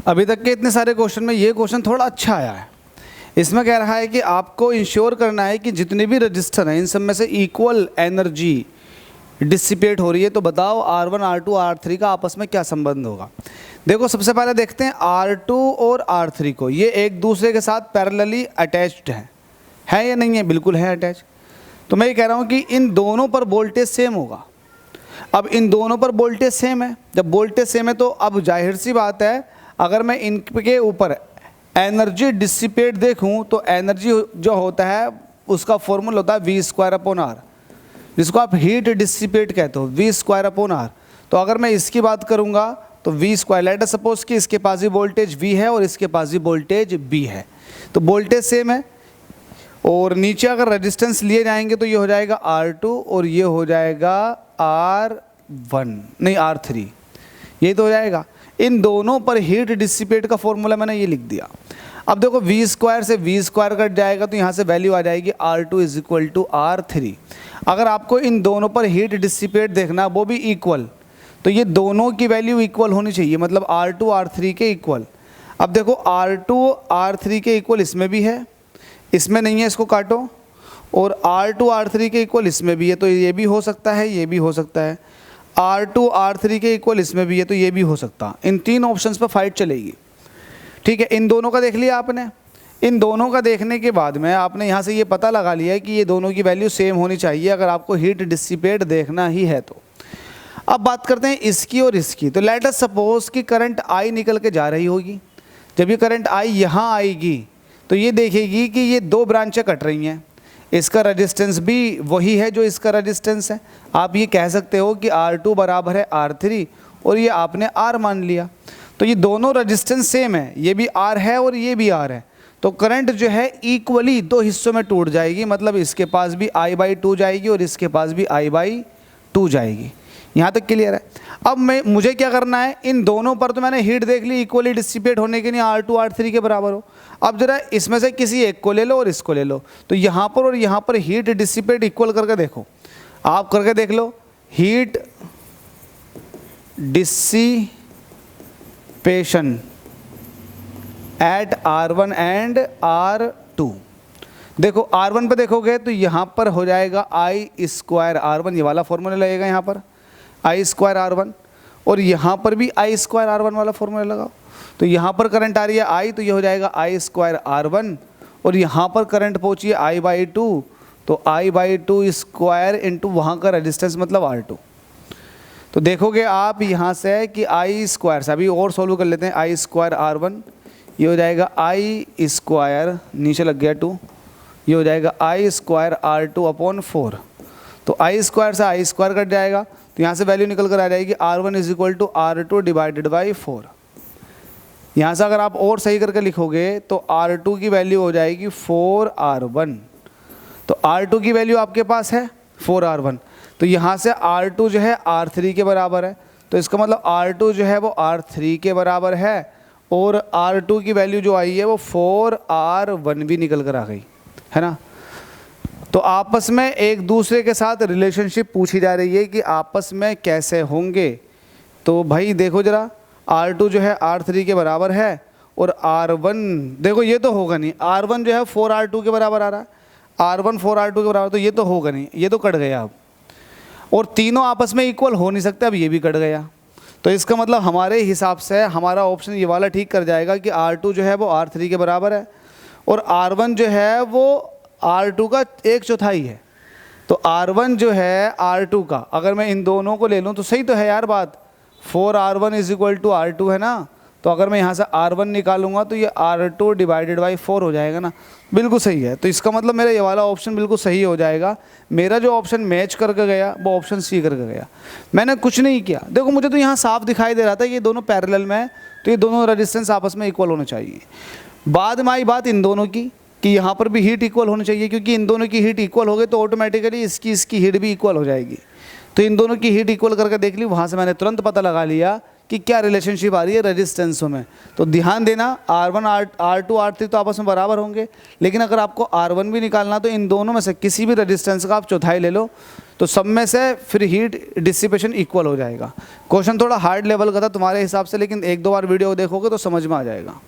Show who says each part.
Speaker 1: अभी तक के इतने सारे क्वेश्चन में ये क्वेश्चन थोड़ा अच्छा आया है। इसमें कह रहा है कि आपको इंश्योर करना है कि जितने भी रजिस्टर हैं इन सब में से इक्वल एनर्जी डिसिपेट हो रही है। तो बताओ R1, R2, R3 का आपस में क्या संबंध होगा। देखो सबसे पहले देखते हैं R2 और R3 को, ये एक दूसरे के साथ पैरेलली अटैच्ड है या नहीं है? बिल्कुल है अटैच। तो मैं ये कह रहा हूँ कि इन दोनों पर वोल्टेज सेम होगा। अब इन दोनों पर वोल्टेज सेम है, जब वोल्टेज सेम है तो अब जाहिर सी बात है अगर मैं इनके ऊपर एनर्जी डिसिपेट देखूं तो एनर्जी जो होता है उसका फॉर्मूला होता है V²/R, जिसको आप हीट डिसिपेट कहते हो, V²/R। तो अगर मैं इसकी बात करूंगा तो V², लेट अस सपोज कि इसके पास भी वोल्टेज V है और इसके पास भी वोल्टेज B है, तो वोल्टेज सेम है। और नीचे अगर रेजिस्टेंस लिए जाएंगे तो ये हो जाएगा R2 और ये हो जाएगा R1, नहीं R3, ये तो हो जाएगा। इन दोनों पर हीट डिसिपेट का फॉर्मूला मैंने ये लिख दिया। अब देखो V² से V² कट जाएगा तो यहाँ से वैल्यू आ जाएगी R2 = R3। अगर आपको इन दोनों पर हीट डिसिपेट देखना, वो भी इक्वल, तो ये दोनों की वैल्यू इक्वल होनी चाहिए, मतलब R2 R3 के इक्वल। अब देखो R2 R3 के इक्वल इसमें भी है, इसमें नहीं है, इसको काटो। और R2 R3 के इक्वल इसमें भी है, तो ये भी हो सकता है, ये भी हो सकता है। R2 R3 के इक्वल इसमें भी है, तो ये भी हो सकता। इन तीन ऑप्शंस पर फाइट चलेगी। ठीक है, इन दोनों का देख लिया आपने। इन दोनों का देखने के बाद में आपने यहाँ से ये पता लगा लिया है कि ये दोनों की वैल्यू सेम होनी चाहिए अगर आपको हीट डिसिपेट देखना ही है तो। अब बात करते हैं इसकी और इसकी। तो लेट अस सपोज कि करंट I निकल के जा रही होगी। जब ये करंट I यहाँ आएगी तो ये देखेगी कि ये दो ब्रांचें कट रही हैं, इसका रजिस्टेंस भी वही है जो इसका रजिस्टेंस है। आप ये कह सकते हो कि R2 बराबर है R3 और ये आपने R मान लिया, तो ये दोनों रजिस्टेंस सेम है, ये भी R है और ये भी R है। तो करंट जो है इक्वली दो हिस्सों में टूट जाएगी, मतलब इसके पास भी I/2 जाएगी और इसके पास भी I/2 जाएगी। यहाँ तक क्लियर है। अब मुझे क्या करना है, इन दोनों पर तो मैंने हीट देख ली इक्वली डिसिपेट होने के लिए R2 R3 के बराबर हो। अब जरा इसमें से किसी एक को ले लो और इसको ले लो, तो यहाँ पर और यहाँ पर हीट डिसिपेट इक्वल करके देखो, आप करके देख लो। Heat dissipation at R1 and R2, देखो R1 पे देखोगे तो यहाँ पर हो जाएगा I²R1, ये वाला फॉर्मूला लगेगा यहाँ पर I²R1, और यहाँ पर भी I²R1 वाला फॉर्मूला लगाओ। तो यहाँ पर करंट आ रही है I, तो ये हो जाएगा I²R1, और यहाँ पर करंट पहुँची है I/2, तो I/2² इंटू वहाँ का रेजिस्टेंस मतलब R2। तो देखोगे आप यहाँ से कि I² से, अभी और सोल्व कर लेते हैं, I²R1, ये हो जाएगा I², नीचे लग गया 2, ये हो जाएगा I²R2/4। तो I² से I² कट जाएगा, तो यहाँ से वैल्यू निकल कर आ जाएगी R1 = R2 / 4। यहाँ से अगर आप और सही करके लिखोगे तो R2 की वैल्यू हो जाएगी 4R1। तो R2 की वैल्यू आपके पास है 4R1, तो यहाँ से R2 जो है R3 के बराबर है, तो इसका मतलब R2 जो है वो R3 के बराबर है, और R2 की वैल्यू जो आई है वो 4R1 भी निकल कर आ गई, है ना। तो आपस में एक दूसरे के साथ रिलेशनशिप पूछी जा रही है कि आपस में कैसे होंगे। तो भाई देखो ज़रा, R2 जो है R3 के बराबर है, और R1 देखो ये तो होगा नहीं, R1 जो है 4R2 के बराबर आ रहा है, R1 4R2 के बराबर, तो ये तो होगा नहीं, ये तो कट गया अब। और तीनों आपस में इक्वल हो नहीं सकते, अब ये भी कट गया। तो इसका मतलब हमारे हिसाब से हमारा ऑप्शन ये वाला ठीक कर जाएगा कि R2 जो है वो R3 के बराबर है, और R1 जो है वो R2 का 1/4 है। तो R1 जो है R2 का, अगर मैं इन दोनों को ले लूँ तो सही तो है यार बात, 4R1 = R2 है ना। तो अगर मैं यहाँ से R1 निकालूंगा तो ये R2 / 4 हो जाएगा ना, बिल्कुल सही है। तो इसका मतलब मेरा ये वाला ऑप्शन बिल्कुल सही हो जाएगा। मेरा जो ऑप्शन मैच करके गया वो ऑप्शन C करके गया, मैंने कुछ नहीं किया। देखो मुझे तो यहाँ साफ दिखाई दे रहा था ये दोनों पैरेलल में है, तो ये दोनों रेजिस्टेंस आपस में इक्वल होने चाहिए। बाद में आई बात इन दोनों की कि यहाँ पर भी हीट इक्वल होनी चाहिए, क्योंकि इन दोनों की हीट इक्वल हो गई तो ऑटोमेटिकली इसकी हीट भी इक्वल हो जाएगी। तो इन दोनों की हीट इक्वल करके देख ली, वहाँ से मैंने तुरंत पता लगा लिया कि क्या रिलेशनशिप आ रही है रेजिस्टेंसों में। तो ध्यान देना R1 R2 R3 तो आपस में बराबर होंगे, लेकिन अगर आपको R1 भी निकालना तो इन दोनों में से किसी भी रेजिस्टेंस का आप चौथाई ले लो, तो सब में से फिर हीट डिसिपेशन इक्वल हो जाएगा। क्वेश्चन थोड़ा हार्ड लेवल का था तुम्हारे हिसाब से, लेकिन एक दो बार वीडियो देखोगे तो समझ में आ जाएगा।